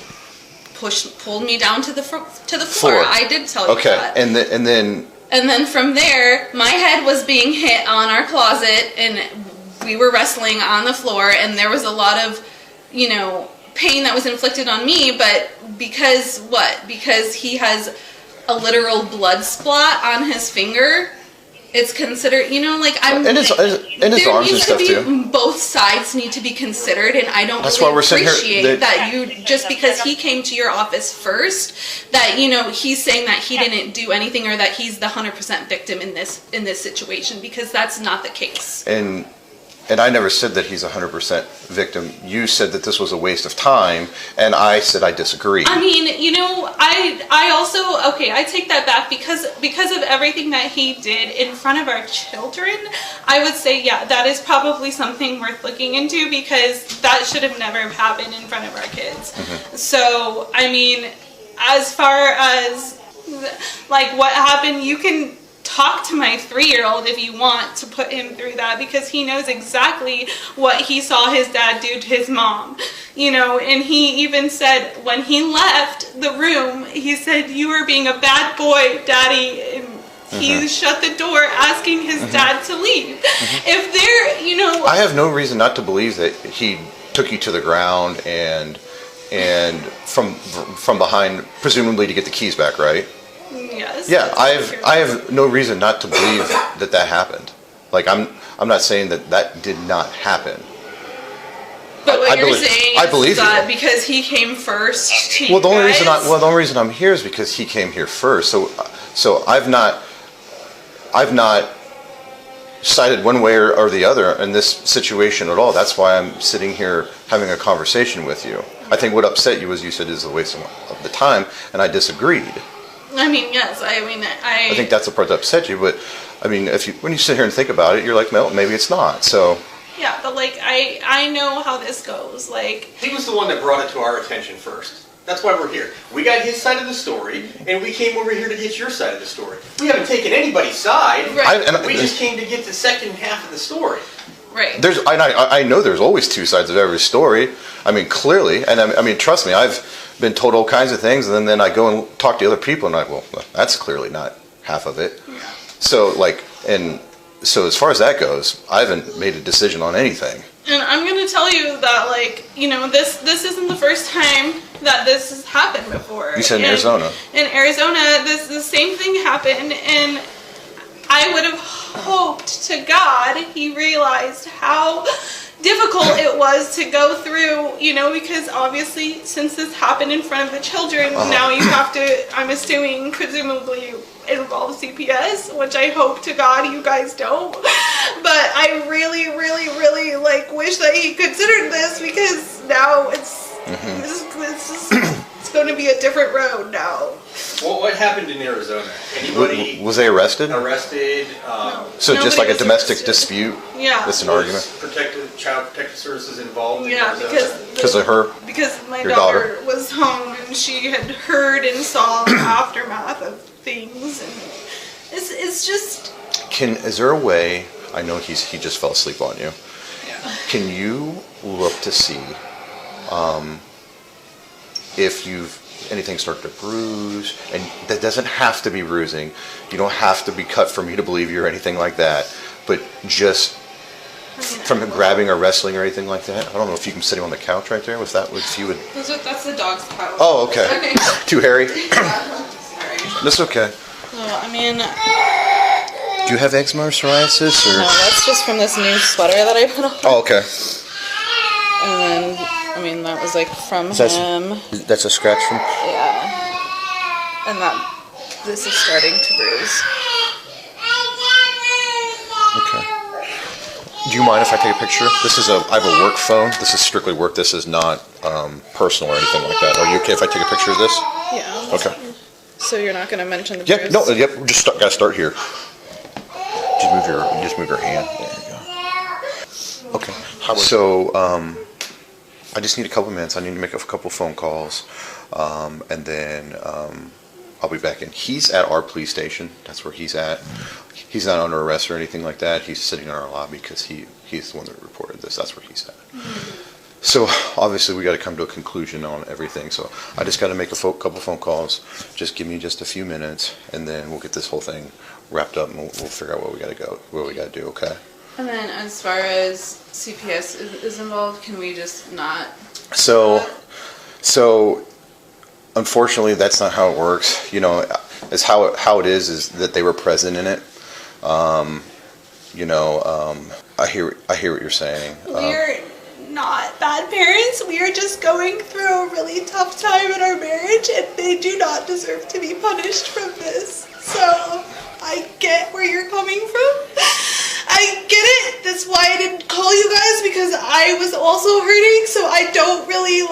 S10: pulled me down to the floor. I did tell you that.
S9: Okay, and then
S10: from there, my head was being hit on our closet, and we were wrestling on the floor, and there was a lot of, pain that was inflicted on me. But because he has a literal blood spot on his finger, it's considered, I'm...
S9: And his arms and stuff, too.
S10: Both sides need to be considered, and I don't really appreciate that you, just because he came to your office first, that, he's saying that he didn't do anything, or that he's the 100% victim in this situation, because that's not the case.
S9: And I never said that he's 100% victim. You said that this was a waste of time, and I said I disagree.
S10: I mean, I also, I take that back, because of everything that he did in front of our children. I would say, yeah, that is probably something worth looking into, because that should have never happened in front of our kids. So, I mean, as far as like what happened, you can talk to my 3-year-old if you want to put him through that, because he knows exactly what he saw his dad do to his mom, and he even said when he left the room, he said, "You were being a bad boy, Daddy," and he shut the door asking his dad to leave. If they're,
S9: I have no reason not to believe that he took you to the ground and from behind, presumably to get the keys back, right?
S10: Yes.
S9: Yeah, I have no reason not to believe that happened. Like, I'm not saying that did not happen.
S10: But what you're saying is that
S9: you.
S10: Because he came first.
S9: Well, the only reason I'm here is because he came here first. So I've not sided one way or the other in this situation at all. That's why I'm sitting here having a conversation with you. I think what upset you was you said it was a waste of the time, and I disagreed.
S10: I mean, yes. I
S9: think that's the part that upset you. But I mean, when you sit here and think about it, you're like, well, maybe it's not. So.
S10: Yeah, but I know how this goes.
S12: He was the one that brought it to our attention first. That's why we're here. We got his side of the story, and we came over here to get your side of the story. We haven't taken anybody's side.
S10: Right.
S12: We just came to get the second half of the story.
S10: Right.
S9: I know there's always two sides of every story. I mean, clearly, and I mean, trust me, I've been told all kinds of things, and then I go and talk to other people, and well, that's clearly not half of it. Yeah. So, so as far as that goes, I haven't made a decision on anything.
S10: And I'm going to tell you that, this isn't the first time that this has happened before.
S9: You said in Arizona.
S10: In Arizona, the same thing happened, and I would have hoped to God he realized how difficult it was to go through, because obviously since this happened in front of the children, now you have to, I'm assuming, presumably involve CPS, which I hope to God you guys don't. But I really, really, really wish that he considered this, because now it's It's going to be a different road now.
S12: Well, what happened in Arizona? Anybody
S9: Was they arrested?
S12: arrested?
S9: So just
S10: Nobody
S9: like a
S10: was
S9: domestic
S10: arrested.
S9: dispute?
S10: Yeah.
S9: That's an argument?
S12: Child Protective Services involved?
S10: Yeah,
S12: in Arizona?
S9: Because of her?
S10: Because my
S9: Your
S10: daughter
S9: daughter?
S10: was home and she had heard and saw the aftermath of things, and it's just.
S9: Is there a way? I know he just fell asleep on you.
S10: Yeah.
S9: Can you look to see if anything started to bruise? And that doesn't have to be bruising. You don't have to be cut for me to believe you or anything like that. But just from him grabbing or wrestling or anything like that. I don't know if you can sit him on the couch right there. If you would.
S10: That's the dog's couch.
S9: Oh, okay. Too hairy.
S10: Sorry.
S9: That's okay.
S10: Well, I mean.
S9: Do you have eczema or psoriasis or?
S10: No, that's just from this new sweater that I put on.
S9: Oh, okay.
S10: And then, I mean, that was like from him.
S9: That's a scratch from.
S10: Yeah. And this is starting to bruise.
S9: Okay. Do you mind if I take a picture? I have a work phone. This is strictly work. This is not personal or anything like that. Are you okay if I take a picture of this?
S10: Yeah.
S9: Okay.
S10: So you're not going to mention the
S9: Yeah.
S10: bruise?
S9: No. Yep. We just gotta start here. Just move your hand. There you go. Okay. So I just need a couple minutes. I need to make a couple phone calls, and then I'll be back in. He's at our police station. That's where he's at. He's not under arrest or anything like that. He's sitting in our lobby because he's the one that reported this. That's where he's at. So obviously we got to come to a conclusion on everything. So I just got to make a couple phone calls. Just give me just a few minutes, and then we'll get this whole thing wrapped up, and we'll figure out where we got to do. Okay.
S10: And then as far as CPS is involved, can we just not?
S9: So unfortunately, that's not how it works. You know, it's how it is that they were present in it. I hear what you're saying.
S10: We're not bad parents. We are just going through a really tough time in our marriage, and they do not deserve to be punished from this. So I get where you're coming from. I get it. That's why I didn't call you guys, because I was also hurting, so I don't really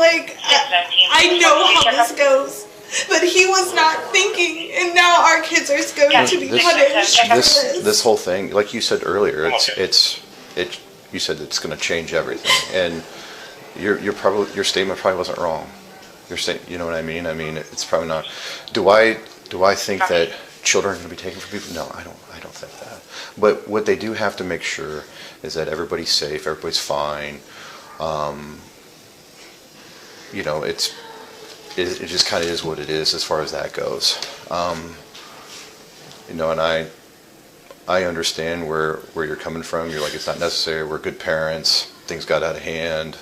S10: I know how this goes. But he was not thinking, and now our kids are going to be punished.
S9: This whole thing, like you said earlier, you said it's going to change everything, and your statement probably wasn't wrong. You know what I mean? I mean, it's probably not. Do I think that children are going to be taken from people? No, I don't think that. But what they do have to make sure is that everybody's safe, everybody's fine. It just kind of is what it is as far as that goes. And I understand where you're coming from. You're like, it's not necessary. We're good parents. Things got out of hand.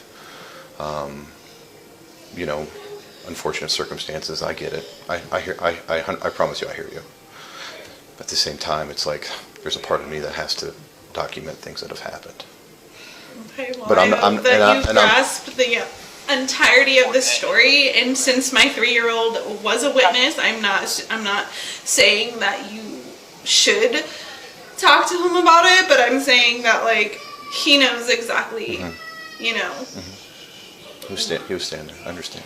S9: Unfortunate circumstances. I get it. I promise you, I hear you. But at the same time, it's like there's a part of me that has to document things that have happened.
S10: Okay, well, I hope that you grasped the entirety of the story, and since my 3-year-old was a witness, I'm not saying that you should talk to him about it, but I'm saying that he knows exactly,
S9: He was standing. I understand.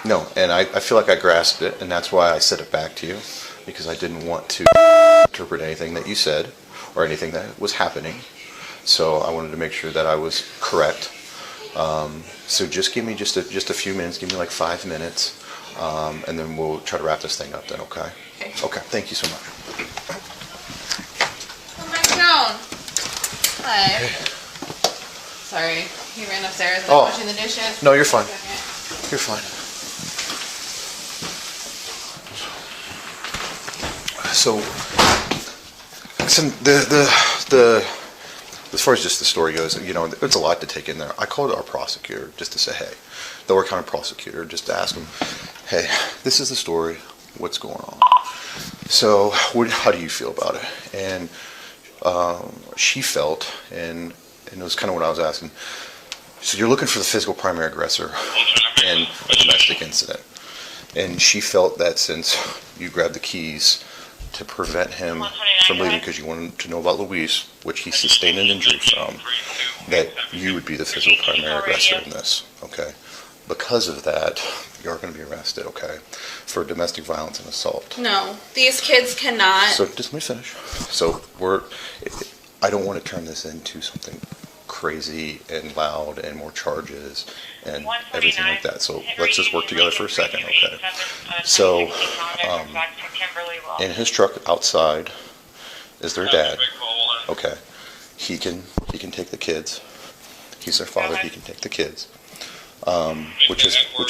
S9: No, and I feel like I grasped it, and that's why I said it back to you, because I didn't want to interpret anything that you said or anything that was happening. So I wanted to make sure that I was correct. So just give me just a few minutes. Give me like 5 minutes, and then we'll try to wrap this thing up. Then, okay? Okay. Thank you so much.
S10: Come back down. Hi. Sorry, he ran upstairs and I'm washing the dishes.
S9: No, you're fine. You're fine. So, as far as just the story goes, it's a lot to take in there. I called our prosecutor just to say, hey, the Door County prosecutor, just to ask him, hey, this is the story. What's going on? So, how do you feel about it? And she felt, and it was kind of what I was asking. So you're looking for the physical primary aggressor in a domestic incident, and she felt that since you grabbed the keys to prevent him from leaving because you wanted to know about Luis, which he sustained an injury from, that you would be the physical primary aggressor in this, okay? Because of that, you're going to be arrested, okay, for domestic violence and assault.
S10: No, these kids cannot.
S9: So just let me finish. So I don't want to turn this into something crazy and loud and more charges and everything like that. So let's just work together for a second, okay? So in his truck outside is their dad, okay? He can take the kids. He's their father. He can take the kids, which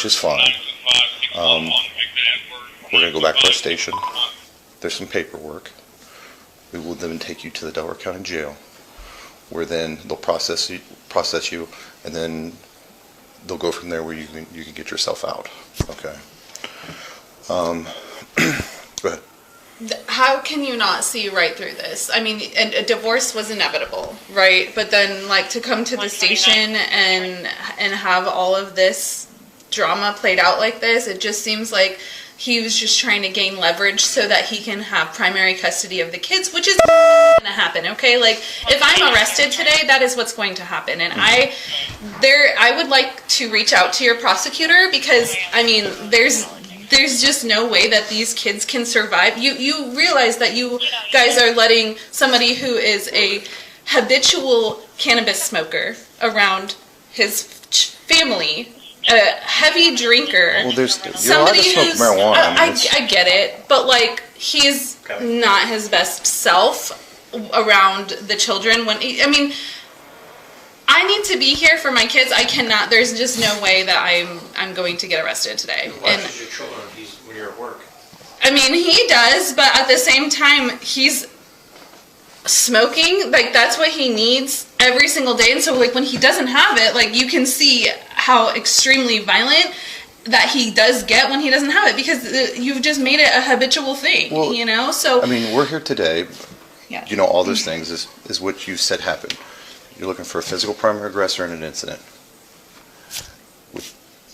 S9: is fine. We're gonna go back to our station. There's some paperwork. We will then take you to the Delaware County Jail, where then they'll process you, and then they'll go from there where you can get yourself out. Okay. Go ahead.
S10: How can you not see right through this? I mean, a divorce was inevitable, right? But then, like, to come to the station and have all of this drama played out like this, it just seems like he was just trying to gain leverage so that he can have primary custody of the kids, which is going to happen, okay? Like, if I'm arrested today, that is what's going to happen. And I would like to reach out to your prosecutor because, I mean, there's just no way that these kids can survive. You realize that you guys are letting somebody who is a habitual cannabis smoker around his family, a heavy drinker.
S9: Well, you're allowed to smoke marijuana.
S10: I get it, but like he's not his best self around the children. I need to be here for my kids. I cannot. There's just no way that I'm going to get arrested today.
S12: Why watches your children when you're at work?
S10: I mean, he does, but at the same time, he's smoking. Like, that's what he needs every single day. And so, like, when he doesn't have it, like, you can see how extremely violent that he does get when he doesn't have it because you've just made it a habitual thing,
S9: well,
S10: you know? So,
S9: I mean, we're here today.
S10: Yeah.
S9: You know, all those things is what you said happened. You're looking for a physical primary aggressor in an incident.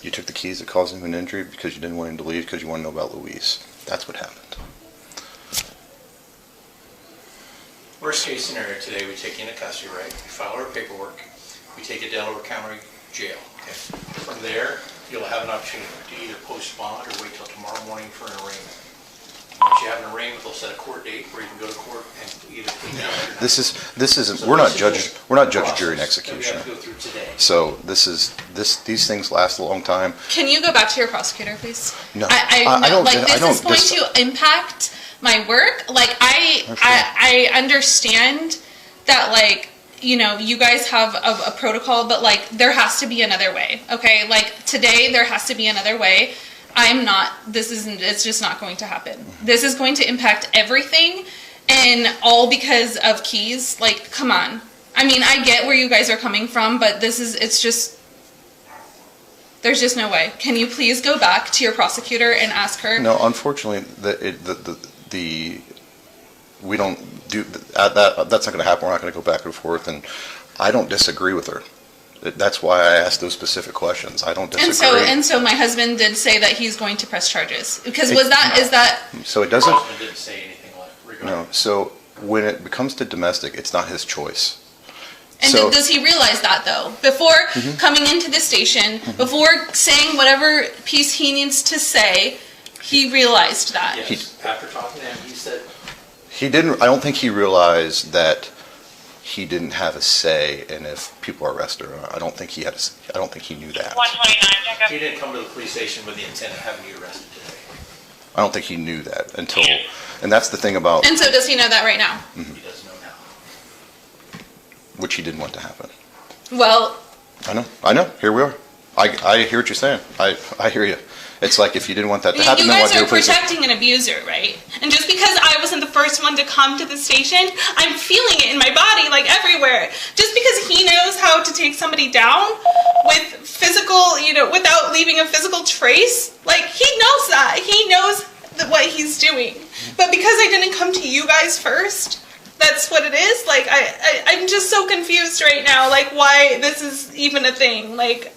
S9: You took the keys that caused him an injury because you didn't want him to leave because you want to know about Louise. That's what happened.
S12: Worst case scenario today, we take you into custody, right? We file our paperwork. We take you to Delaware County Jail. Okay. From there, you'll have an opportunity to either post bond or wait till tomorrow morning for an arraignment. Once you have an arraignment, they'll set a court date where you can go to court and either plead down or not.
S9: This isn't. So we're not judge, jury, and executioner.
S12: Go through today.
S9: So these things last a long time.
S10: can you go back to your prosecutor, please?
S9: No,
S10: I don't. Like, this is going to impact my work. Like, I understand that, like, you know, you guys have a protocol, but like, there has to be another way. Okay, like today, there has to be another way. It's just not going to happen. This is going to impact everything, and all because of keys. Like, come on. I mean, I get where you guys are coming from, but it's just, there's just no way. Can you please go back to your prosecutor and ask her?
S9: No, unfortunately, we don't do that. That's not going to happen. We're not going to go back and forth, and I don't disagree with her. That's why I asked those specific questions. I don't disagree.
S10: And so my husband did say that he's going to press charges because is that?
S9: So it doesn't.
S12: My husband didn't say anything regarding.
S9: No. So when it becomes to domestic, it's not his choice.
S10: And
S9: so,
S10: does he realize that though? Before coming into the station, before saying whatever piece he needs to say, he realized that.
S12: Yes. After talking to him, he said
S9: he didn't. I don't think he realized that he didn't have a say in if people are arrested or not. I don't think he had. I don't think he knew that.
S11: 129.
S12: He didn't come to the police station with the intent of having you arrested today.
S9: I don't think he knew that until, and that's the thing about.
S10: And so does he know that right now?
S12: He does know now.
S9: Which he didn't want to happen.
S10: Well,
S9: I know. Here we are. I hear what you're saying. I hear you. It's like if you didn't want that to happen,
S10: you
S9: then
S10: guys
S9: why
S10: are
S9: do it?
S10: protecting an abuser, right? And just because I wasn't the first one to come to the station, I'm feeling it in my body, like everywhere. Just because he knows how to take somebody down with physical, you know, without leaving a physical trace, like he knows that. He knows what he's doing. But because I didn't come to you guys first, that's what it is. Like, I'm just so confused right now, like why this is even a thing. Like,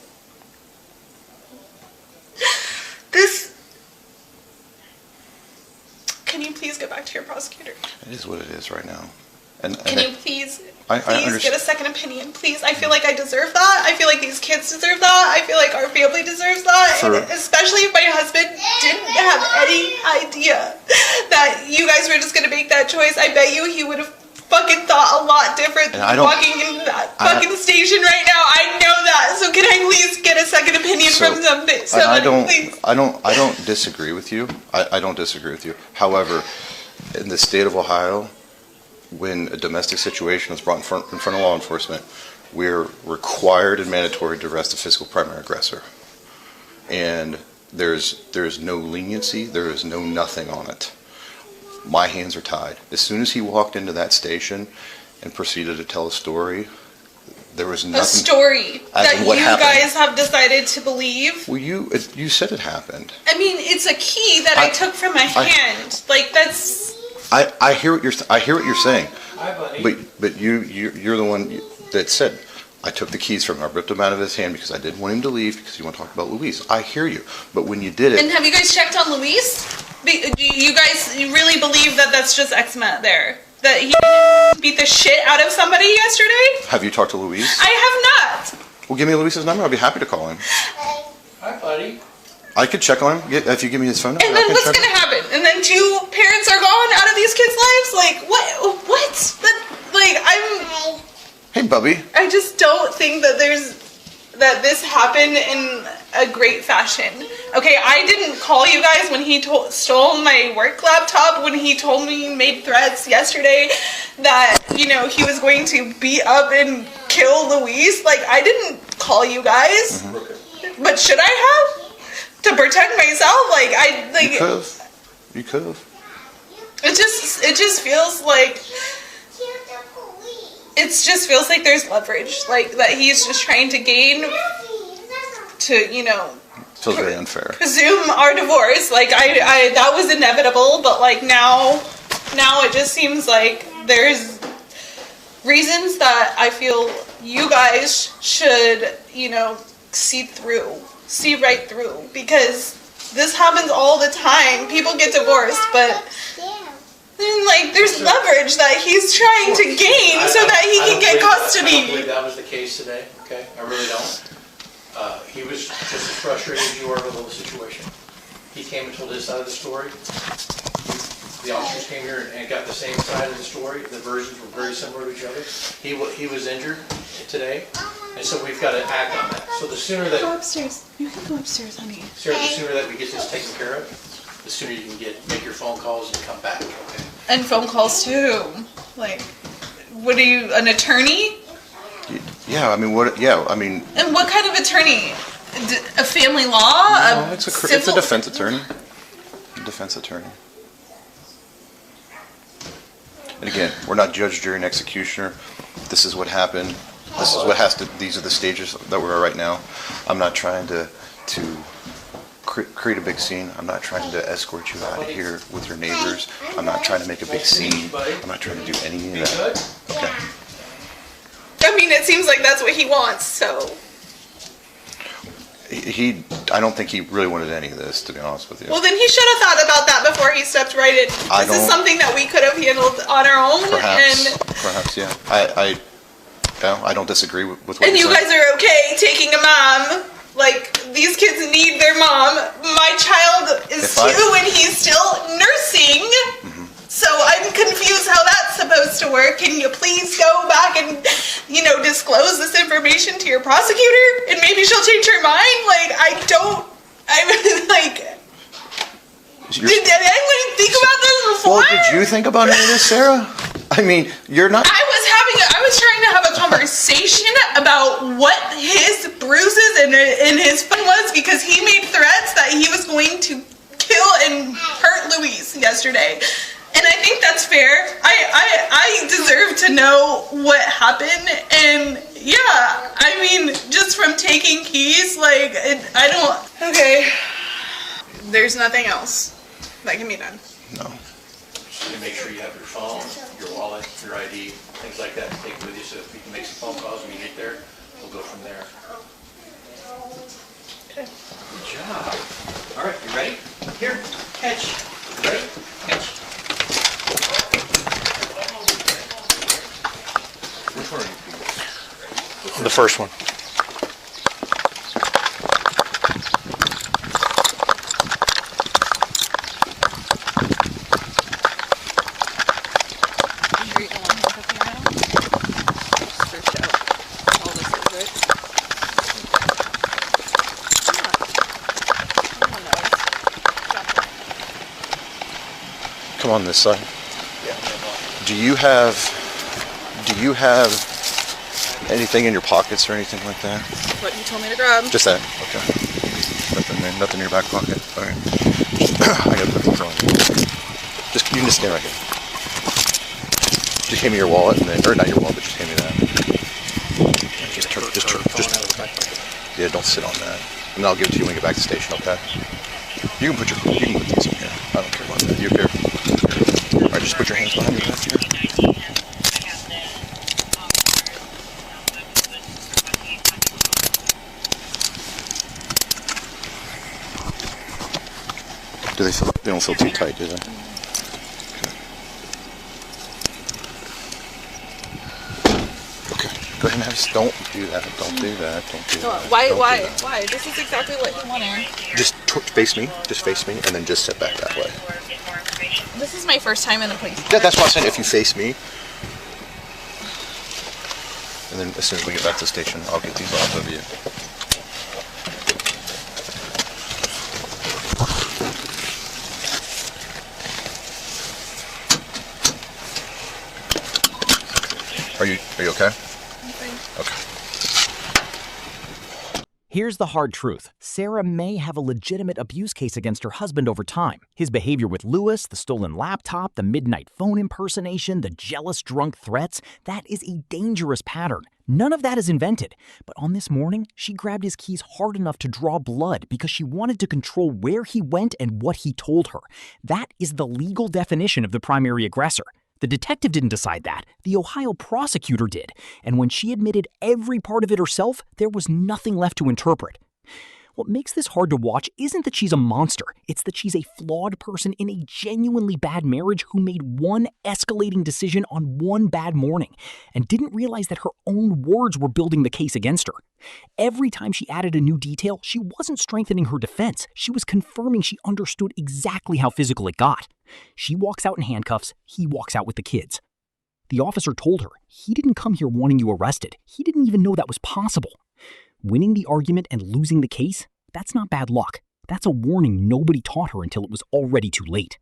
S10: this, can you please go back to your prosecutor?
S9: It is what it is right now.
S10: Can you please
S9: I
S10: get
S9: understand.
S10: a second opinion, please? I feel like I deserve that. I feel like these kids deserve that. I feel like our family deserves that. And especially if my husband didn't have any idea that you guys were just going to make that choice. I bet you he would have fucking thought a lot different than walking into that fucking station right now. I know that. So can I please get a second opinion from somebody, please?
S9: I don't disagree with you. I don't disagree with you. However, in the state of Ohio, when a domestic situation is brought in front of law enforcement, we're required and mandatory to arrest the physical primary aggressor. And there's no leniency. There is no nothing on it. My hands are tied. As soon as he walked into that station and proceeded to tell a story, there was nothing.
S10: A story that you
S9: happened.
S10: Guys have decided to believe.
S9: Well, you said it happened.
S10: I mean, it's a key that I took from my hand. Like that's.
S9: I hear what you're saying.
S12: Hi, buddy.
S9: But you're the one that said I took the keys from him. I ripped them out of his hand because I didn't want him to leave because you want to talk about Luis. I hear you. But when you did it.
S10: And have you guys checked on Luis? Do you guys really believe that that's just eczema there? That he beat the shit out of somebody yesterday?
S9: Have you talked to Luis?
S10: I have not.
S9: Well, give me Luis's number. I'll be happy to call him.
S12: Hi, buddy.
S9: I could check on him if you give me his phone number.
S10: And then what's going to happen? And then 2 parents are gone out of these kids' lives? Like, what?
S9: Hey, Bubby.
S10: I just don't think that this happened in a great fashion. Okay, I didn't call you guys when he stole my work laptop, when he told me, made threats yesterday that, he was going to beat up and kill Luis. Like, I didn't call you guys. Mm-hmm. But should I have? To protect myself?
S9: You could have.
S10: It just feels like... It just feels like there's leverage, like that he's just trying to gain to,
S9: Feels very unfair.
S10: Presume our divorce. Like I that was inevitable, but like now it just seems like there's reasons that I feel you guys should, see right through, because this happens all the time. People get divorced, but then, there's leverage that he's trying to gain so that he can get custody.
S12: I don't believe that was the case today, okay? I really don't. He was just as frustrated as you are with the whole situation. He came and told his side of the story. The officers came here and got the same side of the story. The versions were very similar to each other. He was injured today, and so we've got to act on that. So the sooner that...
S10: Go upstairs. You can go upstairs, honey.
S12: Sarah, the sooner that we get this taken care of, the sooner you can make your phone calls and come back, okay?
S10: And phone calls too. What are you, an attorney?
S9: Yeah, I mean,
S10: And what kind of attorney? A family law?
S9: No, it's a defense attorney. And again, we're not judge, jury, and executioner. This is what happened. This is what these are the stages that we're at right now. I'm not trying to create a big scene. I'm not trying to escort you out of here with your neighbors. I'm not trying to make a big scene. I'm not trying to do any of that. Okay.
S10: I mean, it seems like that's what he wants, so.
S9: I don't think he really wanted any of this, to be honest with you.
S10: Well, then he should have thought about that before he stepped right in. This is something that we could have handled on our own.
S9: Perhaps, yeah. I don't disagree with what
S10: and
S9: you're saying.
S10: And you guys are okay taking a mom. These kids need their mom. My child is 2 and he's still nursing. Mm-hmm. So I'm confused how that's supposed to work. Can you please go back and, disclose this information to your prosecutor? And maybe she'll change her mind? Did anyone think about this before?
S9: Well, did you think about any of this, Sarah? I mean, you're not...
S10: I was trying to have a conversation about what his bruises and his fun was, because he made threats that he was going to kill and hurt Luis yesterday. And I think that's fair. I deserve to know what happened. And yeah, I mean, just from taking keys, okay. There's nothing else that can be done.
S9: No.
S12: Just make sure you have your phone, your wallet, your ID, things like that to take with you, so if you can make some phone calls when you get there, we'll go from there.
S10: Okay.
S12: Good job. All right, you ready? Here, catch. Ready? Catch.
S9: The first one. Come on this side. Do you have anything in your pockets or anything like that?
S10: What you told me to grab.
S9: Just that. Okay. Nothing in your back pocket. All right. I gotta put these on. You can just stand right here. Just hand me your wallet, and then, or not your wallet, but just hand me that. Yeah, don't sit on that. And I'll give it to you when we get back to the station. Okay. You can put these in here. I don't care about that. You care? All right. Just put your hands behind your back here. They don't feel too tight, do they? Okay. Go ahead and have. Don't do that. Don't do that. Don't do that.
S10: Why? This is exactly what he wanted.
S9: Just face me. Just face me, and then just sit back that way.
S10: This is my first time in the police.
S9: Yeah, that's why I said if you face me, and then as soon as we get back to the station, I'll get these off of you. Are you okay?
S10: I'm fine.
S9: Okay.
S8: Here's the hard truth. Sarah may have a legitimate abuse case against her husband over time. His behavior with Lewis, the stolen laptop, the midnight phone impersonation, the jealous drunk threats, that is a dangerous pattern. None of that is invented. But on this morning, she grabbed his keys hard enough to draw blood because she wanted to control where he went and what he told her. That is the legal definition of the primary aggressor. The detective didn't decide that. The Ohio prosecutor did. And when she admitted every part of it herself, there was nothing left to interpret. What makes this hard to watch isn't that she's a monster. It's that she's a flawed person in a genuinely bad marriage who made one escalating decision on one bad morning and didn't realize that her own words were building the case against her. Every time she added a new detail, she wasn't strengthening her defense. She was confirming she understood exactly how physical it got. She walks out in handcuffs. He walks out with the kids. The officer told her, he didn't come here wanting you arrested. He didn't even know that was possible. Winning the argument and losing the case, that's not bad luck. That's a warning nobody taught her until it was already too late.